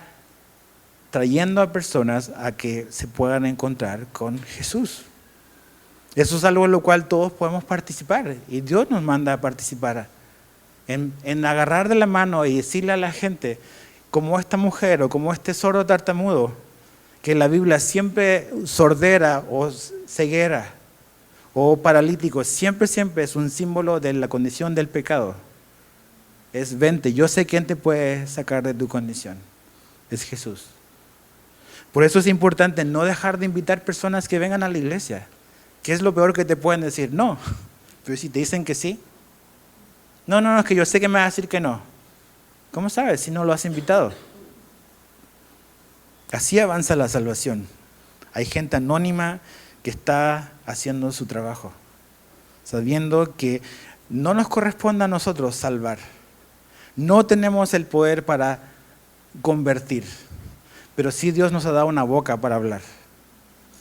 trayendo a personas a que se puedan encontrar con Jesús. Eso es algo en lo cual todos podemos participar, y Dios nos manda a participar en agarrar de la mano y decirle a la gente, como esta mujer o como este sordo tartamudo, que la Biblia siempre sordera o ceguera o paralítico, siempre es un símbolo de la condición del pecado. Es vente, yo sé quién te puede sacar de tu condición, es Jesús. Por eso es importante no dejar de invitar personas que vengan a la iglesia. ¿Qué es lo peor que te pueden decir? No, pero si te dicen que sí. No, es que yo sé que me vas a decir que no. ¿Cómo sabes si no lo has invitado? Así avanza la salvación. Hay gente anónima que está haciendo su trabajo, sabiendo que no nos corresponde a nosotros salvar. No tenemos el poder para convertir, pero sí Dios nos ha dado una boca para hablar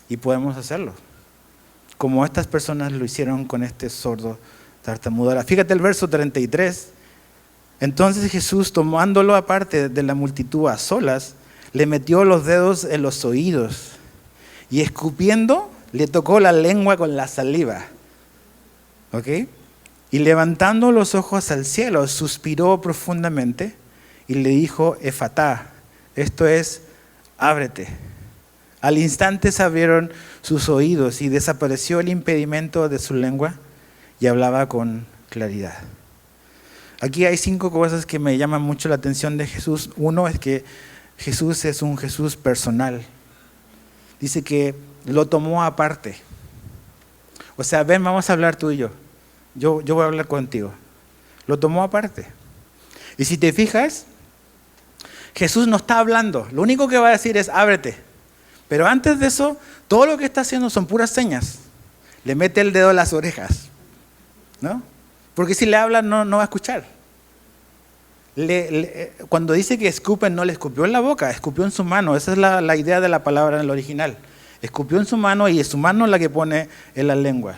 y podemos hacerlo, como estas personas lo hicieron con este sordo tartamudo. Ahora, fíjate el verso 33. Entonces Jesús, tomándolo aparte de la multitud a solas, le metió los dedos en los oídos y escupiendo le tocó la lengua con la saliva. ¿Ok? Y levantando los ojos al cielo, suspiró profundamente y le dijo, Efatá, esto es, ábrete. Al instante se abrieron sus oídos y desapareció el impedimento de su lengua y hablaba con claridad. Aquí hay 5 cosas que me llaman mucho la atención de Jesús. Uno es que Jesús es un Jesús personal. Dice que lo tomó aparte. O sea, ven, vamos a hablar tú y yo. Yo voy a hablar contigo. Lo tomó aparte. Y si te fijas, Jesús no está hablando. Lo único que va a decir es, ábrete. Pero antes de eso, todo lo que está haciendo son puras señas. Le mete el dedo en las orejas, ¿no? Porque si le habla no va a escuchar. Cuando dice que escupen, no le escupió en la boca, escupió en su mano. Esa es la idea de la palabra en el original. Escupió en su mano y es su mano la que pone en la lengua.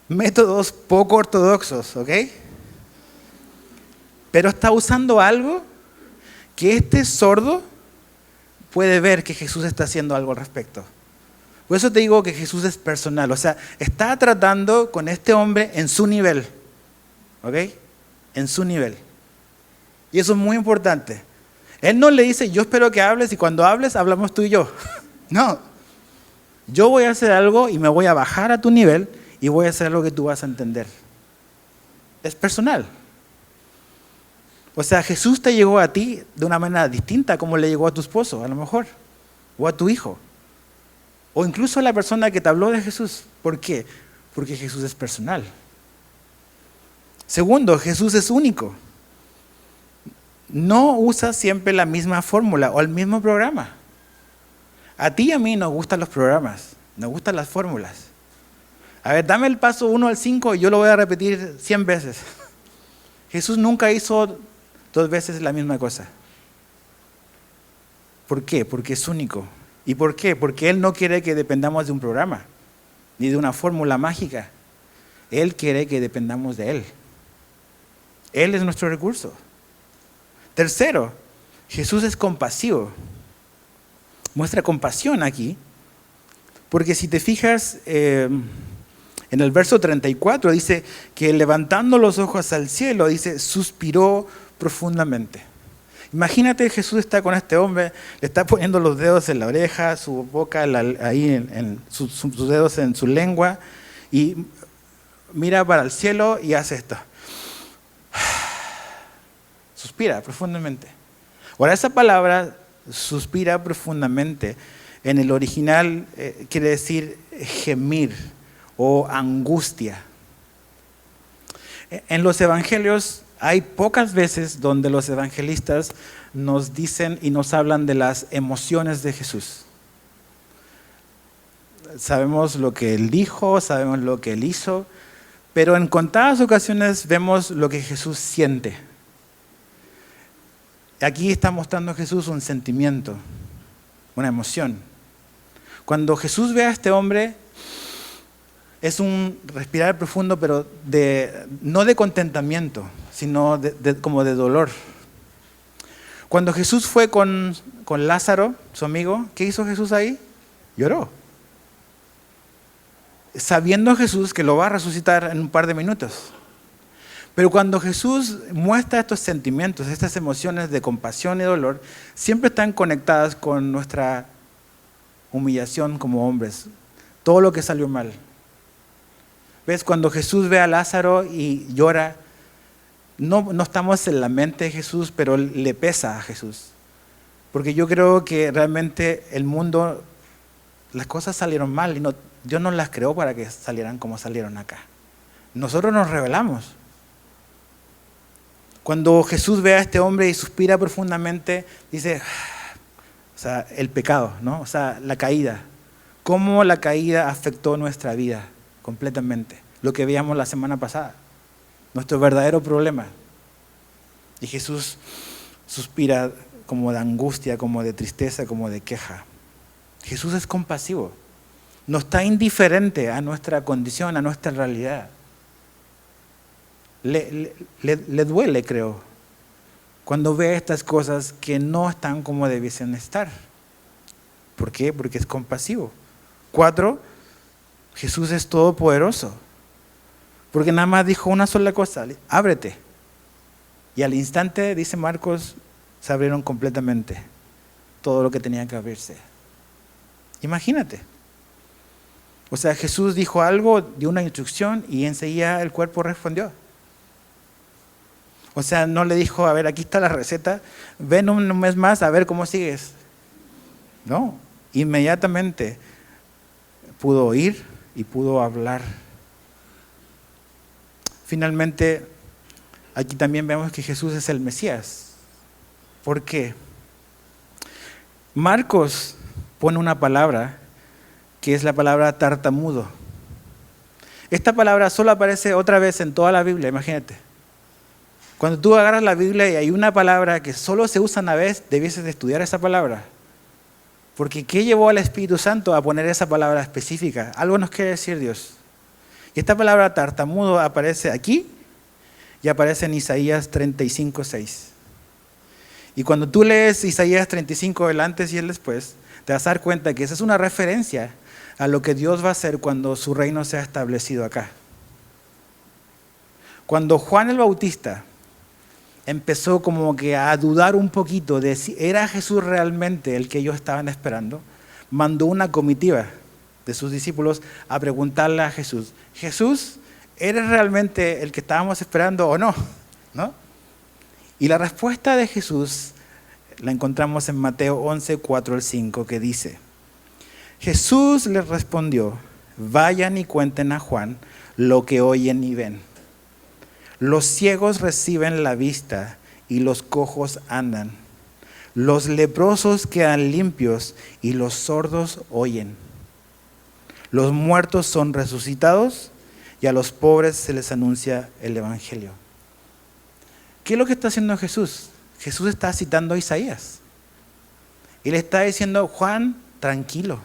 Métodos poco ortodoxos, ¿ok? Pero está usando algo que este sordo puede ver que Jesús está haciendo algo al respecto. Por eso te digo que Jesús es personal. O sea, está tratando con este hombre en su nivel. ¿Ok? En su nivel. Y eso es muy importante. Él no le dice, yo espero que hables y cuando hables, hablamos tú y yo. No. Yo voy a hacer algo y me voy a bajar a tu nivel y voy a hacer algo que tú vas a entender. Es personal. O sea, Jesús te llegó a ti de una manera distinta a como le llegó a tu esposo, a lo mejor. O a tu hijo. O incluso a la persona que te habló de Jesús. ¿Por qué? Porque Jesús es personal. Segundo, Jesús es único. No usa siempre la misma fórmula o el mismo programa. A ti y a mí nos gustan los programas, nos gustan las fórmulas. A ver, dame el paso 1 al 5 y yo lo voy a repetir 100 veces. Jesús nunca hizo 2 veces la misma cosa. ¿Por qué? Porque es único. ¿Y por qué? Porque Él no quiere que dependamos de un programa, ni de una fórmula mágica. Él quiere que dependamos de Él. Él es nuestro recurso. Tercero, Jesús es compasivo. Muestra compasión aquí, porque si te fijas, en el verso 34 dice que levantando los ojos al cielo, dice, suspiró profundamente. Imagínate, Jesús está con este hombre, le está poniendo los dedos en la oreja, su boca ahí, sus dedos en su lengua, y mira para el cielo y hace esto. Suspira profundamente. Ahora, esa palabra, suspira profundamente, en el original quiere decir gemir o angustia. En los evangelios hay pocas veces donde los evangelistas nos dicen y nos hablan de las emociones de Jesús. Sabemos lo que Él dijo, sabemos lo que Él hizo, pero en contadas ocasiones vemos lo que Jesús siente. Aquí está mostrando Jesús un sentimiento, una emoción. Cuando Jesús ve a este hombre, es un respirar profundo, pero no de contentamiento, sino como de dolor. Cuando Jesús fue con Lázaro, su amigo, ¿qué hizo Jesús ahí? Lloró. Sabiendo Jesús que lo va a resucitar en un par de minutos. Pero cuando Jesús muestra estos sentimientos, estas emociones de compasión y dolor, siempre están conectadas con nuestra humillación como hombres. Todo lo que salió mal. ¿Ves? Cuando Jesús ve a Lázaro y llora, no estamos en la mente de Jesús, pero le pesa a Jesús. Porque yo creo que realmente el mundo, las cosas salieron mal y Dios no las creó para que salieran como salieron acá. Nosotros nos rebelamos. Cuando Jesús ve a este hombre y suspira profundamente, dice, o sea, el pecado, ¿no? O sea, la caída. cómo la caída afectó nuestra vida completamente. Lo que veíamos la semana pasada, nuestro verdadero problema. Y Jesús suspira como de angustia, como de tristeza, como de queja. Jesús es compasivo, no está indiferente a nuestra condición, a nuestra realidad. Le duele, creo, cuando ve estas cosas que no están como debiesen estar. ¿Por qué? Porque es compasivo. 4, Jesús es todopoderoso. Porque nada más dijo una sola cosa: ábrete. Y al instante, dice Marcos, se abrieron completamente todo lo que tenía que abrirse. Imagínate. O sea, Jesús dijo algo, dio una instrucción y enseguida el cuerpo respondió. O sea, no le dijo, a ver, aquí está la receta, ven un mes más a ver cómo sigues. No, inmediatamente pudo oír y pudo hablar. Finalmente, aquí también vemos que Jesús es el Mesías. ¿Por qué? Marcos pone una palabra que es la palabra tartamudo. Esta palabra solo aparece otra vez en toda la Biblia, imagínate. Cuando tú agarras la Biblia y hay una palabra que solo se usa una vez, debieses de estudiar esa palabra. Porque ¿qué llevó al Espíritu Santo a poner esa palabra específica? Algo nos quiere decir Dios. Y esta palabra tartamudo aparece aquí y aparece en Isaías 35:6. Y cuando tú lees Isaías 35, el antes y el después, te vas a dar cuenta que esa es una referencia a lo que Dios va a hacer cuando su reino sea establecido acá. Cuando Juan el Bautista empezó como que a dudar un poquito de si era Jesús realmente el que ellos estaban esperando, mandó una comitiva de sus discípulos a preguntarle a Jesús: Jesús, ¿eres realmente el que estábamos esperando o no? ¿No? Y la respuesta de Jesús la encontramos en Mateo 11, 4-5, que dice: Jesús les respondió: vayan y cuenten a Juan lo que oyen y ven. Los ciegos reciben la vista y los cojos andan. Los leprosos quedan limpios y los sordos oyen. Los muertos son resucitados y a los pobres se les anuncia el Evangelio. ¿Qué es lo que está haciendo Jesús? Jesús está citando a Isaías. Y le está diciendo: Juan, tranquilo.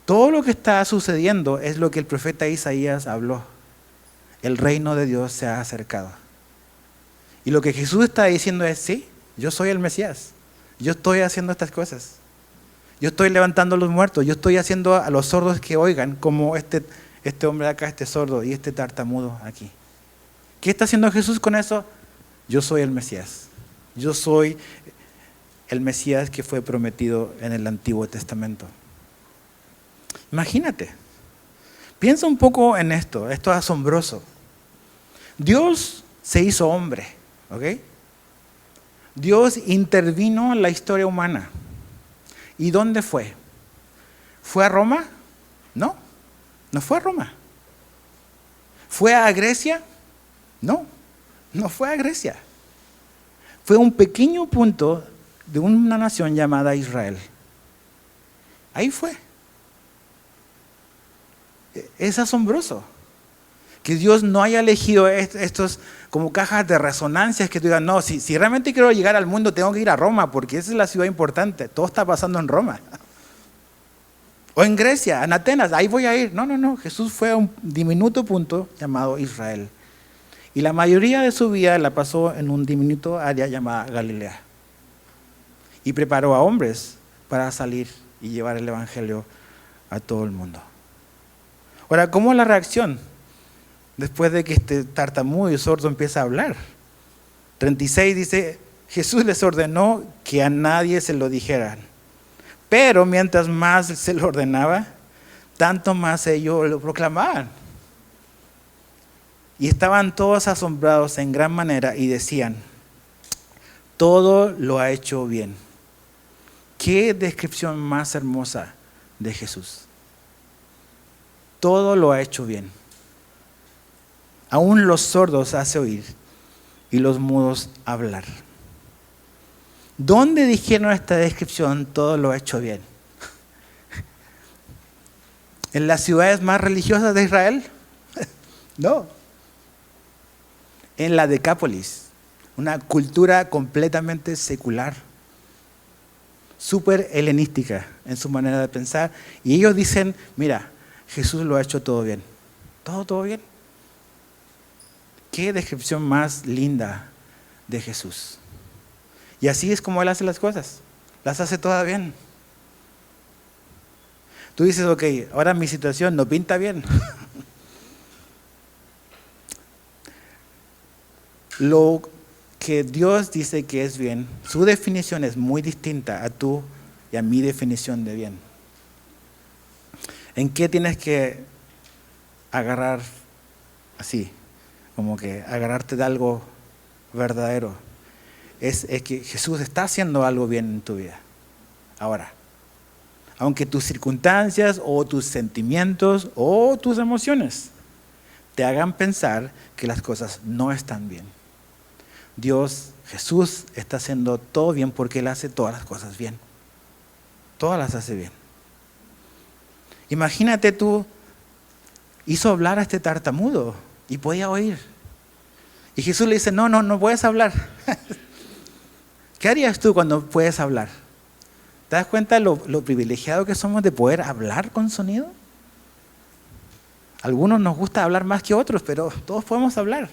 Todo lo que está sucediendo es lo que el profeta Isaías habló. El reino de Dios se ha acercado. Y lo que Jesús está diciendo es: sí, yo soy el Mesías. Yo estoy haciendo estas cosas. Yo estoy levantando a los muertos. Yo estoy haciendo a los sordos que oigan, como este hombre de acá, este sordo, y este tartamudo aquí. ¿Qué está haciendo Jesús con eso? Yo soy el Mesías. Yo soy el Mesías que fue prometido en el Antiguo Testamento. Imagínate. Piensa un poco en esto. Esto es asombroso. Dios se hizo hombre, ¿ok? Dios intervino en la historia humana. ¿Y dónde fue? ¿Fue a Roma? No, no fue a Roma. ¿Fue a Grecia? No, no fue a Grecia. Fue un pequeño punto de una nación llamada Israel. Ahí fue. Es asombroso que Dios no haya elegido estos como cajas de resonancias que tú digas: no, si realmente quiero llegar al mundo tengo que ir a Roma porque esa es la ciudad importante, todo está pasando en Roma. O en Grecia, en Atenas, ahí voy a ir. No, Jesús fue a un diminuto punto llamado Israel. Y la mayoría de su vida la pasó en un diminuto área llamada Galilea. Y preparó a hombres para salir y llevar el Evangelio a todo el mundo. Ahora, ¿cómo es la reacción después de que este tartamudo y sordo empieza a hablar? 36 dice: Jesús les ordenó que a nadie se lo dijeran. Pero mientras más se lo ordenaba, tanto más ellos lo proclamaban. Y estaban todos asombrados en gran manera y decían: todo lo ha hecho bien. Qué descripción más hermosa de Jesús. Todo lo ha hecho bien. Aún los sordos hace oír y los mudos hablar. ¿Dónde dijeron esta descripción? Todo lo ha hecho bien. ¿En las ciudades más religiosas de Israel? No. En la Decápolis, una cultura completamente secular, súper helenística en su manera de pensar. Y ellos dicen, mira, Jesús lo ha hecho todo bien. Todo bien. Qué descripción más linda de Jesús. Y así es como Él hace las cosas. Las hace todas bien. Tú dices, ok, ahora mi situación no pinta bien. Lo que Dios dice que es bien, su definición es muy distinta a tu y a mi definición de bien. ¿En qué tienes que agarrar así? Como que agarrarte de algo verdadero. Es que Jesús está haciendo algo bien en tu vida. Ahora, aunque tus circunstancias o tus sentimientos o tus emociones te hagan pensar que las cosas no están bien. Dios, Jesús, está haciendo todo bien porque Él hace todas las cosas bien. Todas las hace bien. Imagínate tú, hizo hablar a este tartamudo y podía oír. Y Jesús le dice, no puedes hablar. ¿Qué harías tú cuando puedes hablar? ¿Te das cuenta lo privilegiado que somos de poder hablar con sonido? Algunos nos gusta hablar más que otros, pero todos podemos hablar.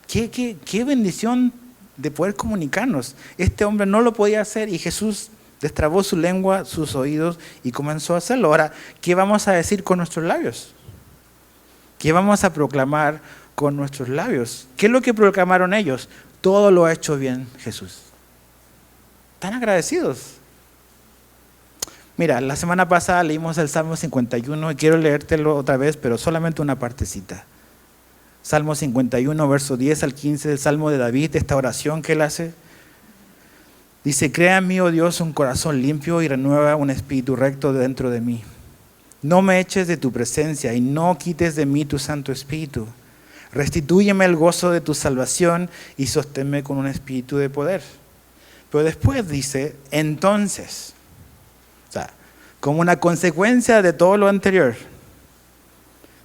Qué bendición de poder comunicarnos. Este hombre no lo podía hacer y Jesús destrabó su lengua, sus oídos y comenzó a hacerlo. Ahora, ¿qué vamos a decir con nuestros labios? ¿Qué vamos a proclamar con nuestros labios? ¿Qué es lo que proclamaron ellos? Todo lo ha hecho bien Jesús. Están agradecidos. Mira, la semana pasada leímos el Salmo 51 y quiero leértelo otra vez, pero solamente una partecita. Salmo 51, verso 10 al 15 del Salmo de David, esta oración que él hace. Dice, crea en mí, oh Dios, un corazón limpio y renueva un espíritu recto dentro de mí. No me eches de tu presencia y no quites de mí tu Santo Espíritu. Restitúyeme el gozo de tu salvación y sosténme con un espíritu de poder. Pero después dice, entonces, o sea, como una consecuencia de todo lo anterior,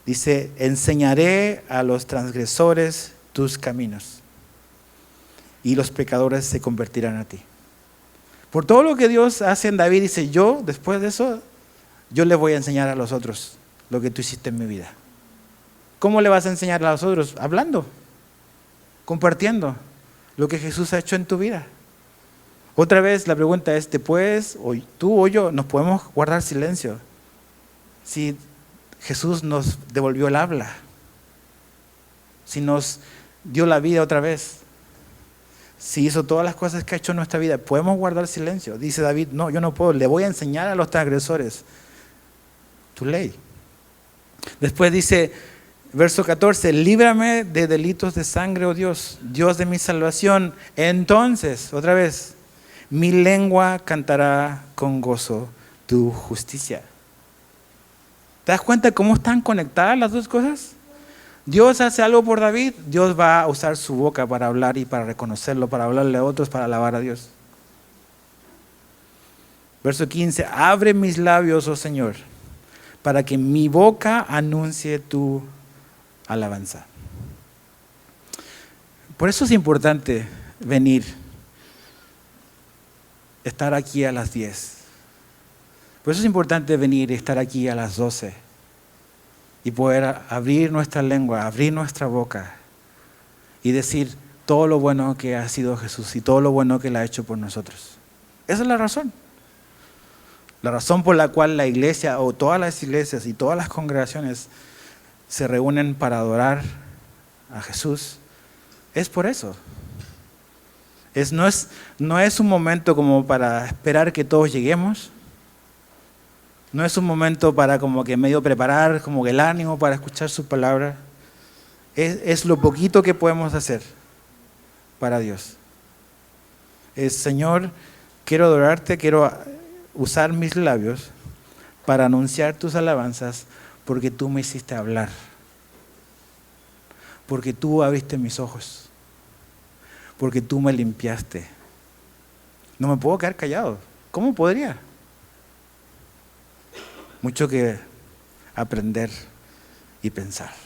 dice, enseñaré a los transgresores tus caminos y los pecadores se convertirán a ti. Por todo lo que Dios hace en David, dice, yo, después de eso, yo les voy a enseñar a los otros lo que tú hiciste en mi vida. ¿Cómo le vas a enseñar a los otros? Hablando, compartiendo lo que Jesús ha hecho en tu vida. Otra vez la pregunta es, ¿te puedes, o tú o yo, nos podemos guardar silencio si Jesús nos devolvió el habla? Si nos dio la vida otra vez, si hizo todas las cosas que ha hecho en nuestra vida, ¿podemos guardar silencio? Dice David, no, yo no puedo, le voy a enseñar a los transgresores tu ley. Después dice, verso 14, líbrame de delitos de sangre, oh Dios, Dios de mi salvación. Entonces, otra vez, mi lengua cantará con gozo tu justicia. ¿Te das cuenta cómo están conectadas las dos cosas? Dios hace algo por David, Dios va a usar su boca para hablar y para reconocerlo, para hablarle a otros, para alabar a Dios. Verso 15, abre mis labios, oh Señor, para que mi boca anuncie tu alabanza. Por eso es importante venir, estar aquí a las 10. Por eso es importante venir y estar aquí a las 12 y poder abrir nuestra lengua, abrir nuestra boca y decir todo lo bueno que ha sido Jesús y todo lo bueno que Él ha hecho por nosotros. Esa es la razón. La razón por la cual la iglesia o todas las iglesias y todas las congregaciones se reúnen para adorar a Jesús es por eso. No es un momento como para esperar que todos lleguemos. No es un momento para como que medio preparar como que el ánimo para escuchar su palabra. Es lo poquito que podemos hacer para Dios. Señor, quiero adorarte, quiero usar mis labios para anunciar tus alabanzas porque tú me hiciste hablar. Porque tú abriste mis ojos. Porque tú me limpiaste. No me puedo quedar callado. ¿Cómo podría? mucho que aprender y pensar.